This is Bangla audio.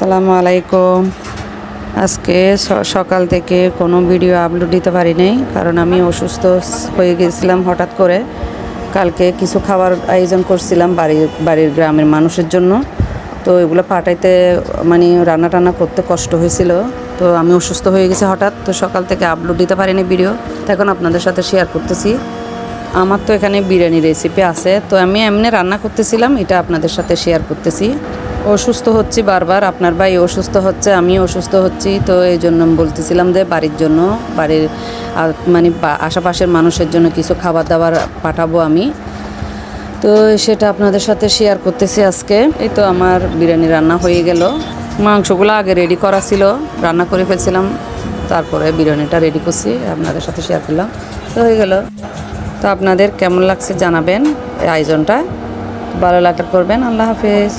আসসালামু আলাইকুম। আজকে সকাল থেকে কোনো ভিডিও আপলোড দিতে পারি নাই, কারণ আমি অসুস্থ হয়ে গেছিলাম হঠাৎ করে। কালকে কিছু খাবার আয়োজন করছিলাম বাড়ির গ্রামের মানুষের জন্য। তো এগুলো পাঠাইতে রান্না টান্না করতে কষ্ট হয়েছিল। তো আমি অসুস্থ হয়ে গেছি হঠাৎ, তো সকাল থেকে আপলোড দিতে পারিনি ভিডিও। তো এখন আপনাদের সাথে শেয়ার করতেছি। আমার তো এখানে বিরিয়ানি রেসিপি আছে, তো আমি এমনি রান্না করতেছিলাম, এটা আপনাদের সাথে শেয়ার করতেছি। অসুস্থ হচ্ছি বারবার, আপনার ভাই অসুস্থ হচ্ছে, আমি অসুস্থ হচ্ছি। তো এই জন্য আমি বলতেছিলাম যে বাড়ির আশেপাশের মানুষের জন্য কিছু খাবার দাবার পাঠাবো আমি। তো সেটা আপনাদের সাথে শেয়ার করতেছি আজকে। এই তো আমার বিরিয়ানি রান্না হয়ে গেল। মাংসগুলো আগে রেডি করা ছিল, রান্না করে ফেলছিলাম, তারপরে বিরিয়ানিটা রেডি করছি, আপনাদের সাথে শেয়ার করলাম। তো হয়ে গেল। তো আপনাদের কেমন লাগছে জানাবেন এই আয়োজনটা। ভালো লাগলে করবেন। আল্লাহ হাফেজ।